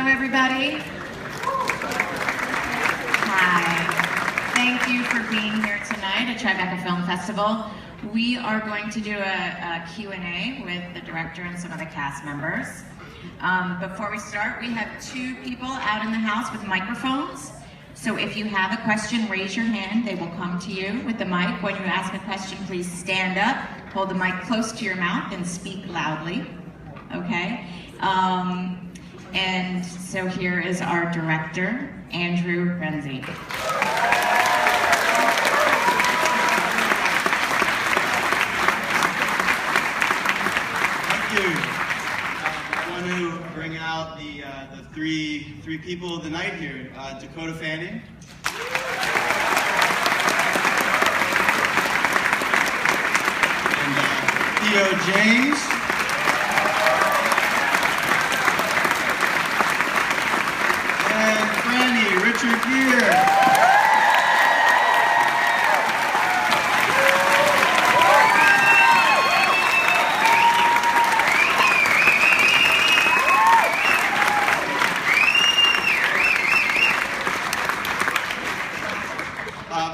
Hello, everybody. Hi. Thank you for being here tonight at TriBeCa Film Festival. We are going to do a Q&A with the director and some of the cast members. Before we start, we have two people out in the house with microphones. So if you have a question, raise your hand. They will come to you with the mic. When you ask a question, please stand up, hold the mic close to your mouth, and speak loudly. Okay? And so here is our director, Andrew Renzi. Thank you. I want to bring out the three people of the night here. Dekota Franny. And Theo James. And Franny, Richard Gere.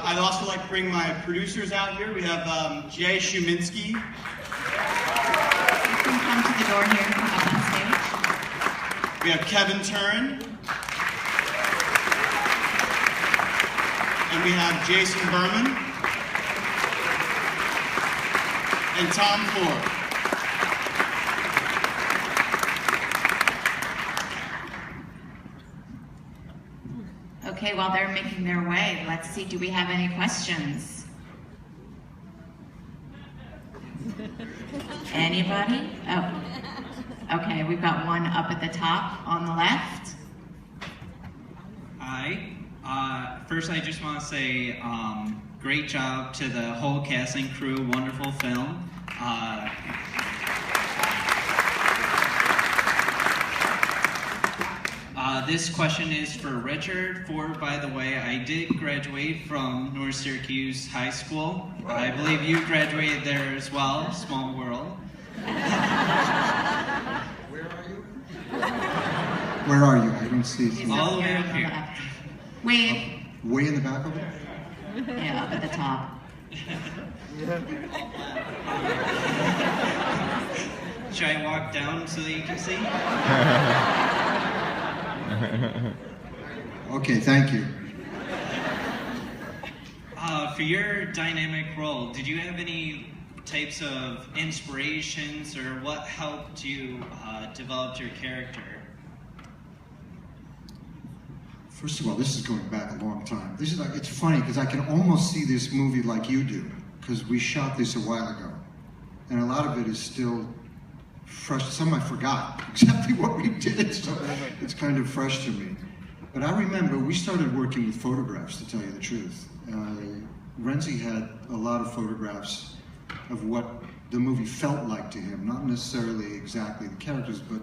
I'd also like to bring my producers out here. We have Jay Shuminsky. You can come to the door here, come up on stage. We have Kevin Turin. And we have Jason Berman. And Tom Ford. Okay, while they're making their way, let's see, do we have any questions? Anybody? Oh, okay, we've got one up at the top on the left. Hi. First, I just want to say great job to the whole cast and crew. Wonderful film. This question is for Richard. By the way, I did graduate from North Syracuse High School. I believe you graduated there as well. Small world. Where are you? Where are you? I don't see He's it. All the way on up here. left. Wave. Way in the back of it? Yeah, up at the top. Should I walk down so that you can see? Okay, thank you. For your dynamic role, did you have any types of inspirations or what helped you develop your character? First of all, this is going back a long time. This is like, it's funny because I can almost see this movie like you do, because we shot this a while ago. And a lot of it is still fresh. Some I forgot exactly what we did, so it's kind of fresh to me. But I remember we started working with photographs, to tell you the truth. Renzi had a lot of photographs of what the movie felt like to him, not necessarily exactly the characters, but,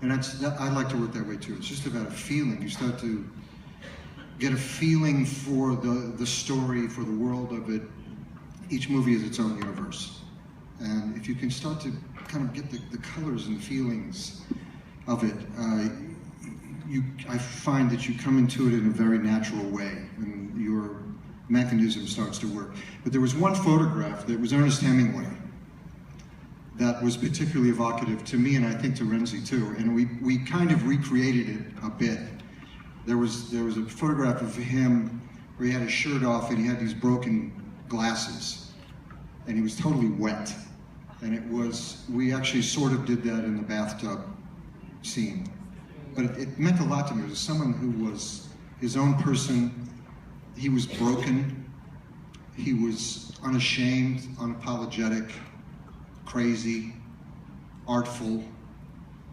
and I like to work that way too. It's just about a feeling. You start to get a feeling for the story, for the world of it. Each movie is its own universe. And if you can start to kind of get the colors and feelings of it, I find that you come into it in a very natural way, and your mechanism starts to work. But there was one photograph that was Ernest Hemingway that was particularly evocative to me, and I think to Renzi too. And we kind of recreated it a bit. There was a photograph of him where he had his shirt off and he had these broken glasses, and he was totally wet. And we actually sort of did that in the bathtub scene. But it meant a lot to me. It was someone who was his own person. He was broken. He was unashamed, unapologetic, crazy, artful,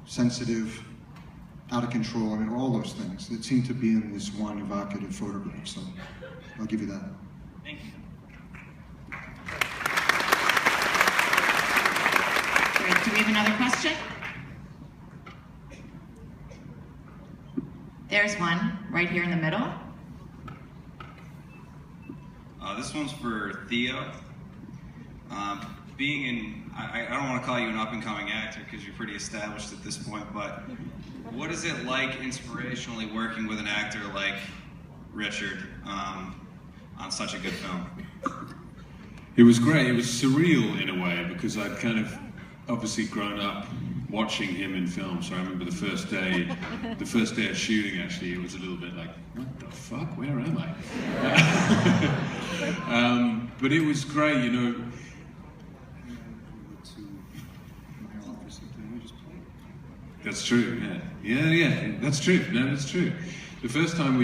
sensitive, out of control. I mean, all those things that seem to be in this one evocative photograph. So I'll give you that. Thank you. Great. Do we have another question? There's one right here in the middle. This one's for Theo. I don't want to call you an up-and-coming actor because you're pretty established at this point, but what is it like inspirationally working with an actor like Richard on such a good film? It was great. It was surreal in a way because I'd kind of obviously grown up watching him in film. So I remember the first day of shooting, actually, it was a little bit like, what the fuck, where am I? But it was great, you know. That's true, yeah, that's true, no, that's true. The first time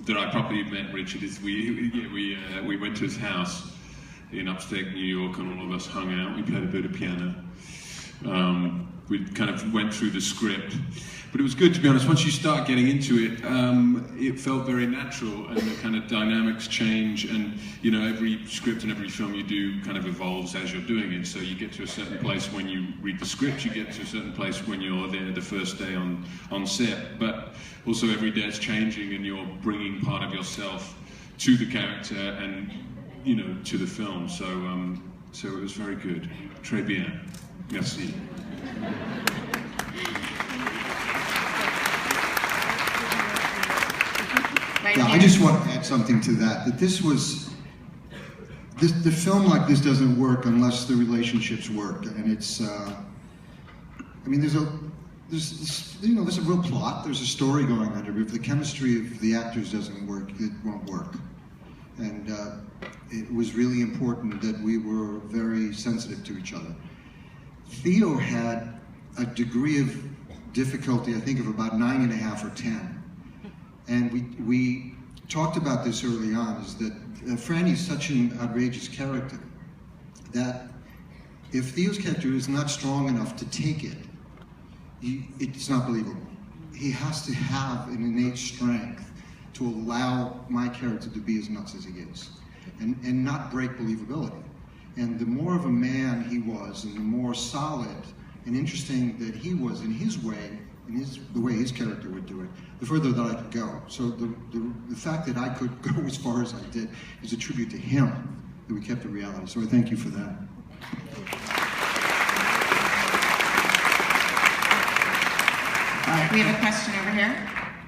that I properly met Richard is we went to his house in upstate New York and all of us hung out. We played a bit of piano. We kind of went through the script, but it was good, to be honest. Once you start getting into it, it felt very natural, and the kind of dynamics change, and you know, every script and every film you do kind of evolves as you're doing it. So you get to a certain place when you read the script, you get to a certain place when you're there the first day on set, but also every day it's changing, and you're bringing part of yourself to the character and, you know, to the film. So it was very good. Très bien. Merci. Yeah, I just want to add something to that. That the film like this doesn't work unless the relationships work, and it's. I mean, there's a real plot. There's a story going on. If the chemistry of the actors doesn't work, it won't work. And it was really important that we were very sensitive to each other. Theo had a degree of difficulty, I think, of about 9.5 or 10. And we talked about this early on, is that Franny's such an outrageous character that if Theo's character is not strong enough to take it, it's not believable. He has to have an innate strength to allow my character to be as nuts as he is, and not break believability. And the more of a man he was, and the more solid and interesting that he was in his way, the way his character would do it, the further that I could go. So the fact that I could go as far as I did is a tribute to him, that we kept the reality. So I thank you for that. We have a question over here.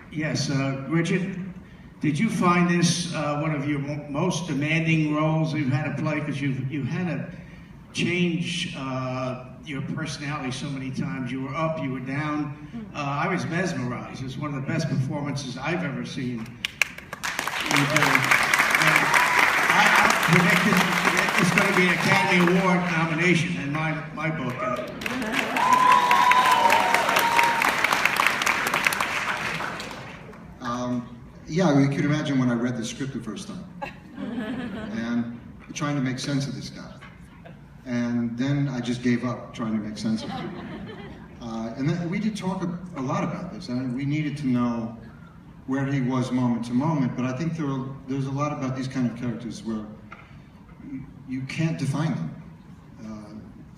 Yes, Richard, did you find this one of your most demanding roles you've had to play? Because you had to change your personality so many times. You were up, you were down. I was mesmerized. It was one of the best performances I've ever seen you do. I predicted it's going to be an Academy Award nomination in my book. Yeah, you can imagine when I read the script the first time, and trying to make sense of this guy. And then I just gave up trying to make sense of it. And then we did talk a lot about this. I mean, we needed to know where he was moment to moment, but I think there's a lot about these kind of characters where you can't define them.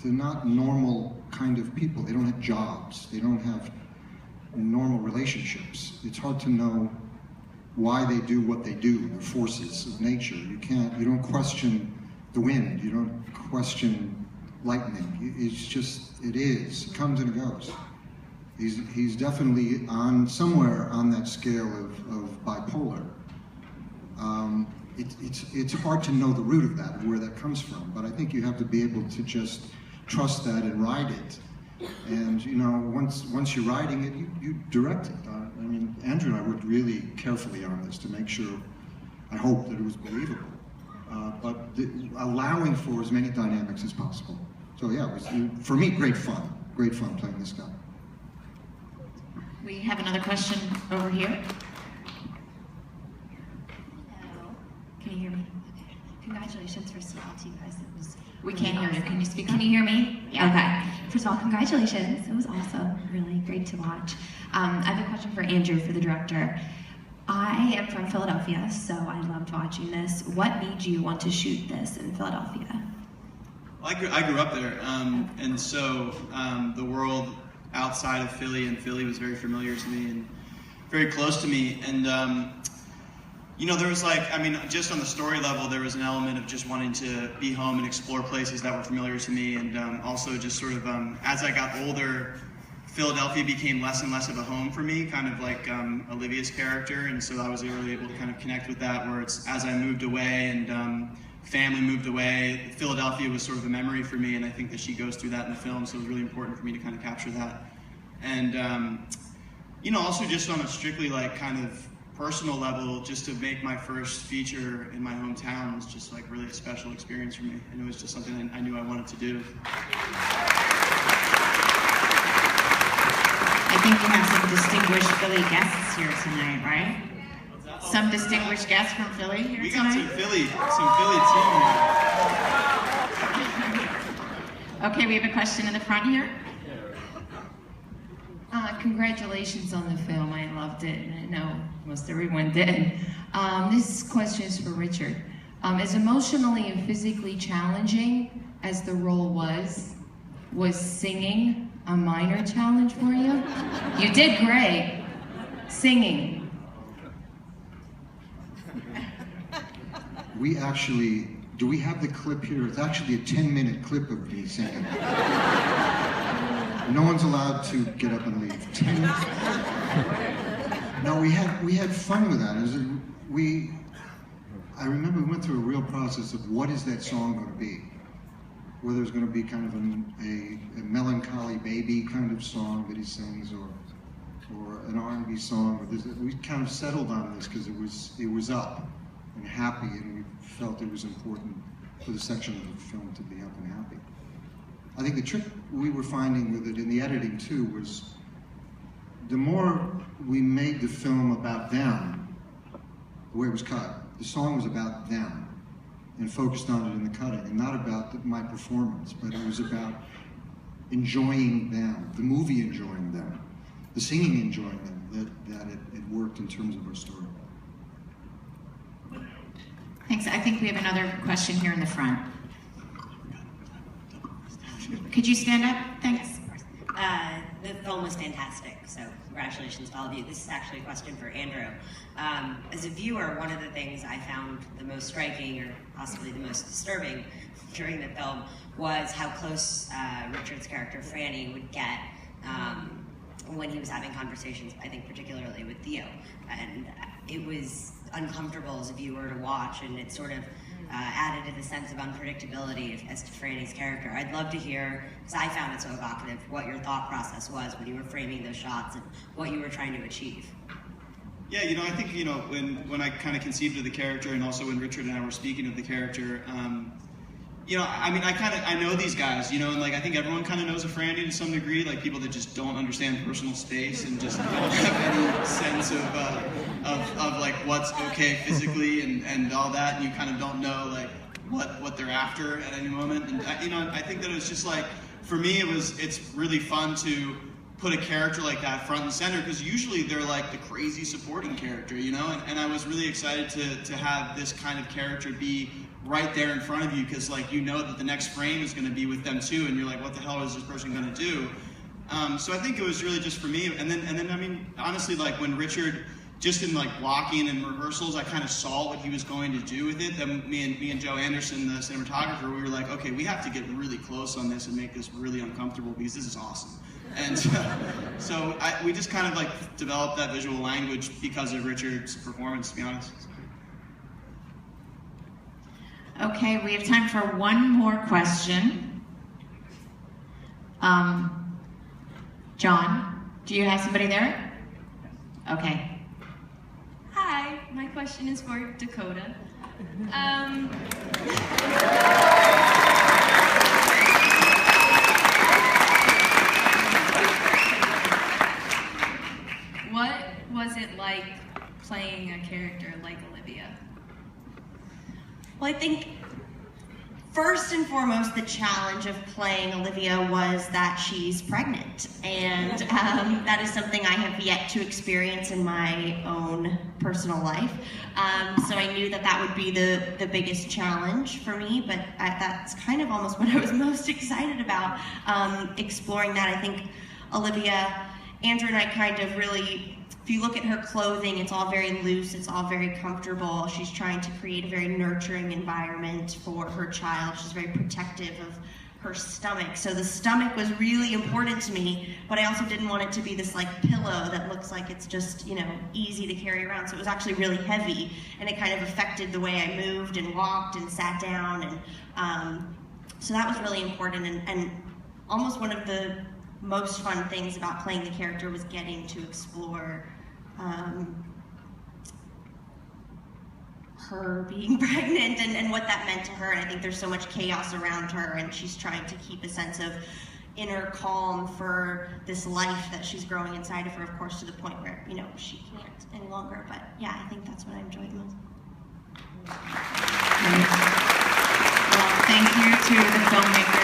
They're not normal kind of people. They don't have jobs. They don't have normal relationships. It's hard to know why they do what they do, the forces of nature. You don't question the wind, you don't question lightning. It's just, it is. It comes and it goes. He's definitely somewhere on that scale of bipolar. It's hard to know the root of that, of where that comes from, but I think you have to be able to just trust that and ride it. And you know, once you're riding it, you direct it. I mean, Andrew and I worked really carefully on this to make sure, I hope, that it was believable. But allowing for as many dynamics as possible. So yeah, it was, for me, great fun playing this guy. We have another question over here. Hello. Can you hear me? Okay. Congratulations, first of all, to you guys. It was We really can't hear you. awesome. Can you speak Can up? you hear me? Yeah. Okay. First of all, congratulations. It was also really great to watch. I have a question for Andrew, for the director. I am from Philadelphia, so I loved watching this. What made you want to shoot this in Philadelphia? Well, I grew up there, and so the world outside of Philly and Philly was very familiar to me and very close to me. And you know, there was like, I mean, just on the story level, there was an element of just wanting to be home and explore places that were familiar to me, and also just sort of as I got older, Philadelphia became less and less of a home for me, kind of like Olivia's character, and so I was really able to kind of connect with that, where it's as I moved away and family moved away, Philadelphia was sort of a memory for me, and I think that she goes through that in the film, so it was really important for me to kind of capture that. And, you know, also just on a strictly like kind of personal level, just to make my first feature in my hometown was just like really a special experience for me, and it was just something I knew I wanted to do. I think we have some distinguished Philly guests here tonight, right? Some distinguished guests from Philly here We got tonight? some Philly team. Okay, we have a question in the front here. Congratulations on the film. I loved it, and I know most everyone did. This question is for Richard. As emotionally and physically challenging as the role was singing a minor challenge for you? You did great. Singing. We actually, do we have the clip here? It's actually a 10-minute clip of me singing. No one's allowed to get up and leave. 10 minutes. No, we had fun with that. I remember we went through a real process of what is that song going to be? Whether it's going to be kind of a melancholy baby kind of song that he sings, or an R&B song. We kind of settled on this because it was up and happy, and we felt it was important for the section of the film to be up and happy. I think the trick we were finding with it in the editing too was the more we made the film about them, the way it was cut, the song was about them and focused on it in the cutting, and not about my performance, but it was about enjoying them, the movie enjoying them, the singing enjoying them, that it worked in terms of our story. Thanks. I think we have another question here in the front. Could you stand up? Thanks. The film was fantastic, so congratulations to all of you. This is actually a question for Andrew. As a viewer, one of the things I found the most striking, or possibly the most disturbing during the film, was how close Richard's character Franny would get when he was having conversations, I think particularly with Theo. And it was uncomfortable as a viewer to watch, and it sort of added to the sense of unpredictability as to Franny's character. I'd love to hear, because I found it so evocative, what your thought process was when you were framing those shots and what you were trying to achieve. Yeah, you know, I think, you know, when I kind of conceived of the character, and also when Richard and I were speaking of the character, you know, I mean, I know these guys, you know, and like I think everyone kind of knows a Franny to some degree, like people that just don't understand personal space and just don't have any sense of like what's okay physically and all that, and you kind of don't know like what they're after at any moment. And you know, I think that it was just like, for me, it's really fun to put a character like that front and center, because usually they're like the crazy supporting character, you know, and I was really excited to have this kind of character be right there in front of you, because like you know that the next frame is going to be with them too, and you're like, what the hell is this person going to do? So I think it was really just for me, and then I mean, honestly, like when Richard, just in like blocking and rehearsals, I kind of saw what he was going to do with it. Then me and Joe Anderson, the cinematographer, we were like, okay, we have to get really close on this and make this really uncomfortable, because this is awesome. And so we just kind of like developed that visual language because of Richard's performance, to be honest. Okay, we have time for one more question. John, do you have somebody there? Okay. Hi, my question is for Dekota. What was it like playing a character like Olivia? Well, I think first and foremost, the challenge of playing Olivia was that she's pregnant, and that is something I have yet to experience in my own personal life. So I knew that would be the biggest challenge for me, but that's kind of almost what I was most excited about, exploring that. I think Olivia, Andrew and I kind of really, if you look at her clothing, it's all very loose, it's all very comfortable. She's trying to create a very nurturing environment for her child. She's very protective of her stomach. So the stomach was really important to me, but I also didn't want it to be this like pillow that looks like it's just, easy to carry around. So it was actually really heavy, and it kind of affected the way I moved and walked and sat down. And so that was really important. And almost one of the most fun things about playing the character was getting to explore her being pregnant and what that meant to her. And I think there's so much chaos around her, and she's trying to keep a sense of inner calm for this life that she's growing inside of her, of course, to the point where, she can't any longer. But yeah, I think that's what I enjoyed the most. Well, thank you to the filmmakers